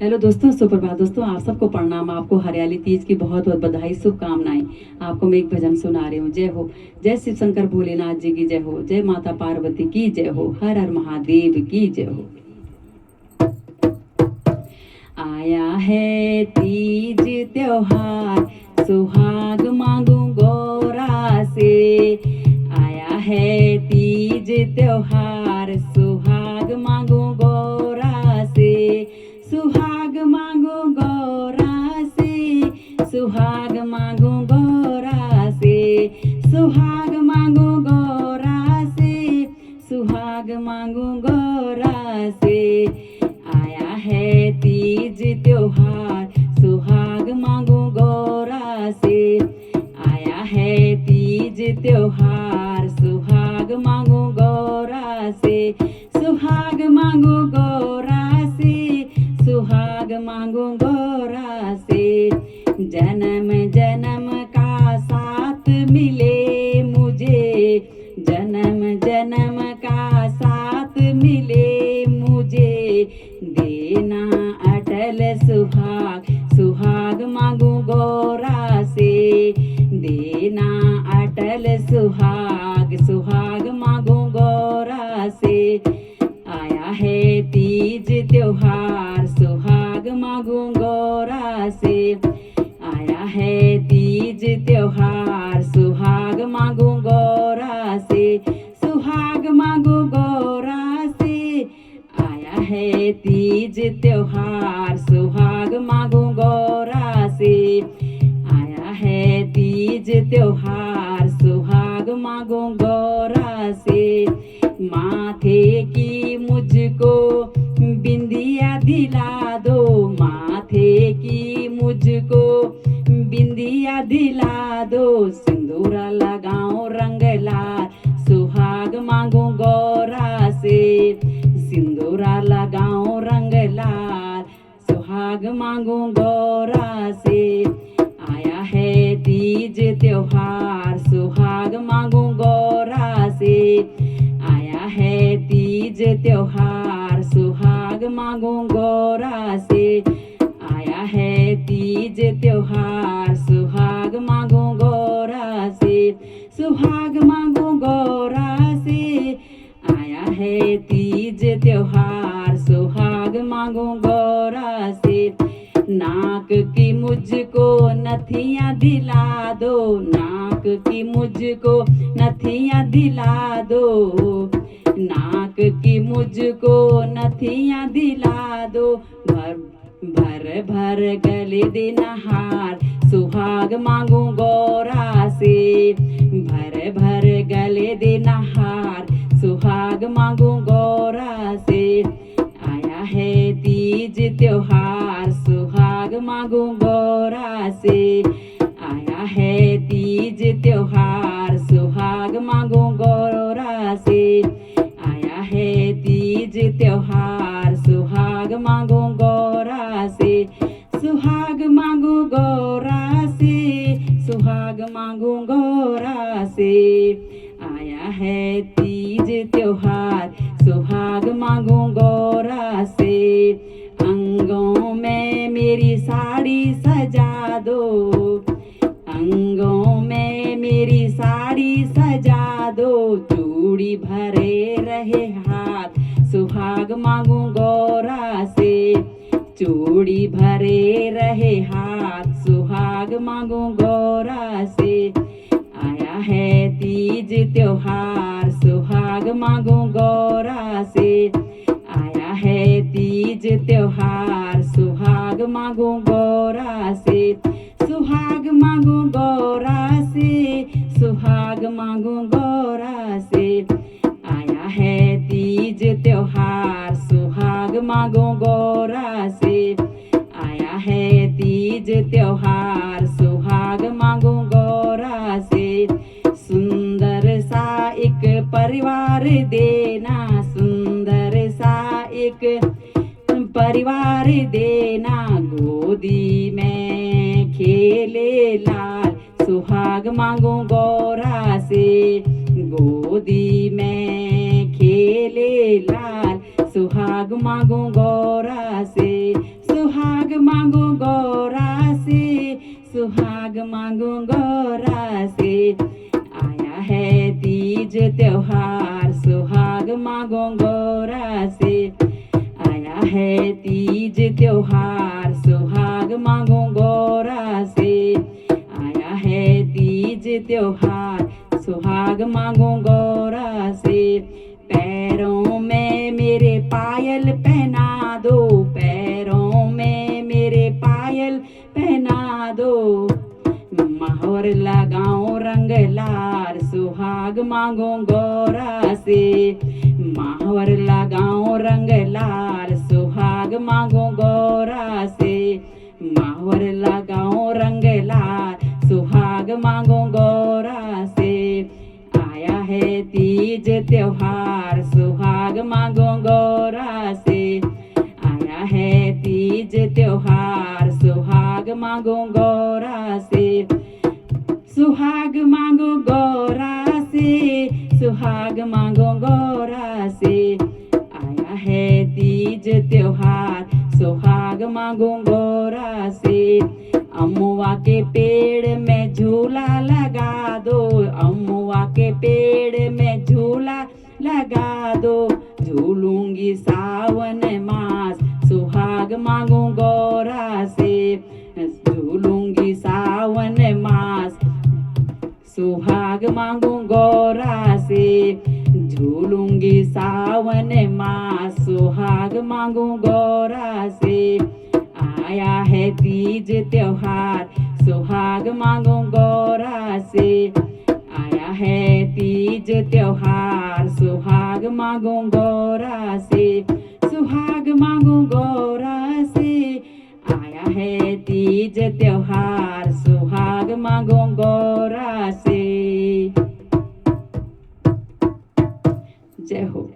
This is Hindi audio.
हेलो दोस्तों, सुप्रभात दोस्तों। आप सबको प्रणाम। आपको हरियाली तीज की बहुत बहुत बधाई, शुभकामनाएं। आपको मैं एक भजन सुना रही हूँ। जय हो, जय शिव शंकर भोलेनाथ जी की जय हो, जय माता पार्वती की जय हो, हर हर महादेव की जय हो। आया है तीज त्योहार, सुहाग मांगू गौरा से। आया है तीज त्योहार, सुहाग मांगू गौरा से। सुहाग मांगू गौरा से, सुहाग मांगू गौरा से। सुहाग मांगू गौरा से, सुहाग मांगू गौरा से। आया है तीज त्योहार, सुहाग मांगू गौरा से। आया है तीज त्योहार, सुहाग मांगू गौरा से। सुहाग मांगू गौरा से, सुहाग मांगू गौरा से। जन्म जन्म का साथ मिले मुझे, जन्म जन्म का साथ मिले मुझे। देना अटल सुहाग, सुहाग मांगू गौरा से। देना अटल सुहाग, सुहाग मांगू गौरा से। आया है तीज त्योहार, सुहाग मांगू गौरा से। आया है तीज त्योहार, सुहाग मांगू गौरा से। सुहाग मांगू गौरा से। आया है तीज त्योहार, सुहाग मांगू गौरा से। आया है तीज त्योहार, सुहाग मांगू गौरा से। माथे की मुझको बिंदिया दिला दो, माथे की मुझको बिंदिया दिला दो। सिंदूरा लगाओ रंग लाल, सुहाग मांगू गौरा से। सिंदूरा लगाओ रंग लाल, सुहाग मांगू गौरा से। आया है तीज त्योहार, सुहाग मांगू गौरा से। आया है तीज त्योहार, सुहाग मांगू गौरा से। आया है तीज त्योहार, सुहाग मांगू गौरा से। सुहाग मांगू गौरा से। आया है तीज त्योहार, सुहाग मांगू गौरा से। नाक की मुझको नथिया दिला दो, नाक की मुझको नथिया दिला दो। नाक की मुझको नथिया दिला दो। भर भर भर गले देना हार, सुहाग मांगू गौरा से। भर भर गले देना हार, सुहाग मांगू गौरा से। आया है तीज त्योहार, सुहाग मांगू गौरा से। आया है तीज त्योहार, सुहाग मांगू गौरा से। आया है तीज त्योहार, सुहाग मांगू गौरा से। सुहाग मांगू गौरा से, सुहाग मांगू गौरा से। आया है तीज त्योहार, सुहाग मांगू गौरा से। अंगों में मेरी साड़ी सजा दो, अंगों में मेरी साड़ी सजा दो। चूड़ी भरे रहे हाथ, सुहाग मांगू गौरा से। चूड़ी भरे रहे हाथ, सुहाग मांगू गौरा से। आया है तीज त्योहार, सुहाग मांगू गौरा से। आया है तीज त्योहार, सुहाग मांगू गौरा से। सुहाग मांगू गौरा से, सुहाग मांगू गौरा से। आया है तीज त्योहार, सुहाग मांगू गौरा से। आया है तीज त्योहार, सुहाग मांगू गौरा से। सुंदर सा एक परिवार देना, सुंदर सा एक परिवार देना। गोदी में खेले लाल, सुहाग मांगू गौरा से। गोदी में खेले लाल, सुहाग मांगू गौरा से। सुहाग सुहाग मांगू गौरा से। आया है तीज त्योहार सुहाग मांगू गौरा से। आया है तीज त्योहार सुहाग मांगू गौरा से। आया है तीज त्योहार सुहाग मांगू गौरा से। पैरों में मेरे पायल पहना दो, पैरों में मेरे पायल पहना दो। माहौर लगाओ रंग लाल सुहाग मांगो गौरा से। माहौर लगाओ रंग लाल सुहाग मांगो गौरा से। माहौर लगाओ रंग लाल सुहाग मांगो गौरा से। आया है तीज त्योहार सुहाग मांगो गौरा से। आया है तीज त्योहार सुहाग मांगो गौरा से। सुहाग मांगो गौरा से। सुहाग मांगो गौरा से। आया है तीज त्योहार सुहाग मांगो गौरा से। अमुआ के पेड़ में झूला लगा दो, अमुआ के पेड़ में झूला लगा दो। झूलूंगी सावन मास सुहाग मांगू गौरा से। झूलूंगी सावन मास सुहाग मांगू गौरा से। झूलूंगी सावन मास सुहाग मांगू गौरा से। आया है तीज त्योहार सुहाग मांगू गौरा से। आया है तीज त्योहार सुहाग मांगू गौरा से। सुहाग मांगू गौरा से। आया है तीज त्योहार सुहाग मांगू गौरा से। जय हो।